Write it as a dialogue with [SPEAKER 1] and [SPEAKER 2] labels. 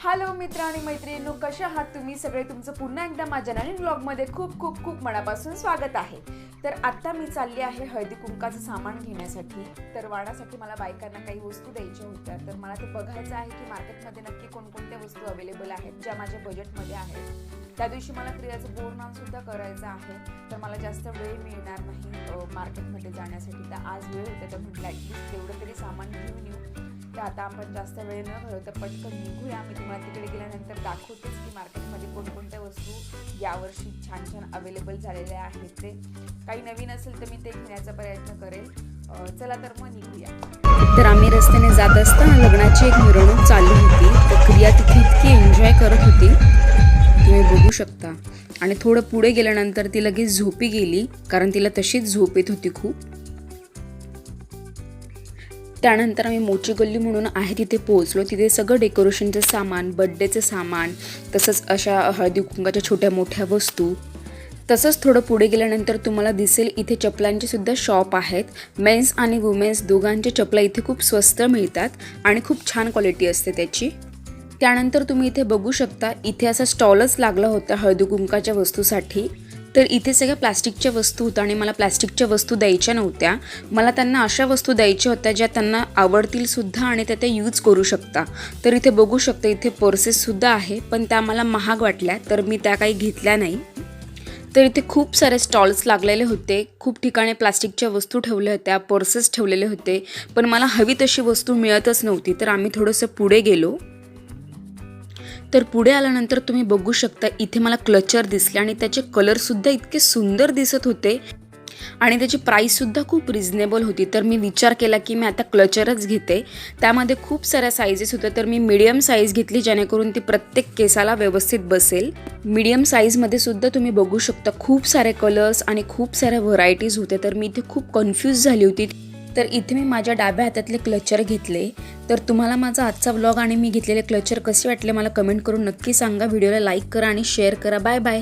[SPEAKER 1] Hello मित्र आणि मैत्रिणींनो, कशा आहात तुम्ही सगळे? तुमचं पुन्हा एकदा माझ्या नवीन व्लॉगमध्ये खूप खूप खूप मनापासून स्वागत आहे. तर आता मी चालली आहे हळदी कुंकाचं सामान घेण्यासाठी. तर वाणासाठी मला बायकांना काही वस्तू द्यायच्या होत्या. तर मला ते बघायचं आहे की मार्केटमध्ये नक्की कोणकोणत्या वस्तू अवेलेबल आहेत ज्या माझ्या बजेटमध्ये आहेत. त्या दिवशी मला क्रियाचं बोरनान सुद्धा करायचं आहे. तर मला जास्त वेळ मिळणार नाही मार्केटमध्ये जाण्यासाठी. तर आज वेळ होते, तर म्हटलं ॲटलिस्ट तेवढं तरी सामान घेऊन येऊ. तर आता आपण जास्त वेळ न घालवता पटकन निघूया. मी तुम्हाला तिकडे गेल्यानंतर दाखवतेच की मार्केटमध्ये कोणकोणत्या वस्तू यावर्षी छान छान अवेलेबल झालेल्या आहेत. ते काही नवीन असेल तर मी ते घेण्याचा प्रयत्न करेल. चला तर मग निघूया.
[SPEAKER 2] तर आम्ही रस्त्याने जात असताना लग्नाची एक मिरवणूक चालू होती. तर क्रिया तिथे इतकी एन्जॉय करत होती, तुम्ही बघू शकता. आणि थोडं पुढे गेल्यानंतर ती लगेच झोपी गेली, कारण तिला तशीच झोप येत होती खूप. त्यानंतर आम्ही मोची गल्ली म्हणून आहे तिथे पोहोचलो. तिथे सगळं डेकोरेशनचं सामान, बड्डेचं सामान, तसंच अशा हळदी कुंकाच्या छोट्या मोठ्या वस्तू. तसंच थोडं पुढे गेल्यानंतर तुम्हाला दिसेल इथे चपलांचे सुद्धा शॉप आहेत. मेन्स आणि वुमेन्स दोघांचे चपला इथे खूप स्वस्त मिळतात आणि खूप छान क्वालिटी असते त्याची. त्यानंतर तुम्ही इथे बघू शकता, इथे असा स्टॉलच लागला होता हळदी कुंकाच्या वस्तूसाठी. तर इथे सगळ्या प्लास्टिकच्या वस्तू होत्या आणि मला प्लास्टिकच्या वस्तू द्यायच्या नव्हत्या. मला त्यांना अशा वस्तू द्यायच्या होत्या ज्या त्यांना आवडतील सुद्धा आणि त्या यूज करू शकता. तर इथे बघू शकता, इथे पर्सेससुद्धा आहे, पण त्या मला महाग वाटल्या तर मी त्या काही घेतल्या नाही. तर इथे खूप सारे स्टॉल्स लागलेले होते. खूप ठिकाणी प्लास्टिकच्या वस्तू ठेवल्या होत्या, पर्सेस ठेवलेले होते, पण मला हवी तशी वस्तू मिळतच नव्हती. तर आम्ही थोडंसं पुढे गेलो. तर पुढे आल्यानंतर तुम्ही बघू शकता, इथे मला क्लचर दिसले आणि त्याचे कलरसुद्धा इतके सुंदर दिसत होते आणि त्याची प्राईससुद्धा खूप रिझनेबल होती. तर मी विचार केला की मी आता क्लचरच घेते. त्यामध्ये खूप साऱ्या साईजेस होत्या, तर मी मीडियम साईज घेतली जेणेकरून ती प्रत्येक केसाला व्यवस्थित बसेल. मीडियम साईजमध्ये सुद्धा तुम्ही बघू शकता खूप सारे कलर्स आणि खूप साऱ्या व्हरायटीज होत्या. तर मी इथे खूप कन्फ्यूज झाली होती. तर इथे मी माझ्या डाव्या हातातले क्लचर घेतले. तर तुम्हाला माझा आजचा व्लॉग आणि मी घेतलेले क्लचर कसे वाटले मला कमेंट करून नक्की सांगा. व्हिडिओला लाईक करा आणि शेअर करा. Bye bye.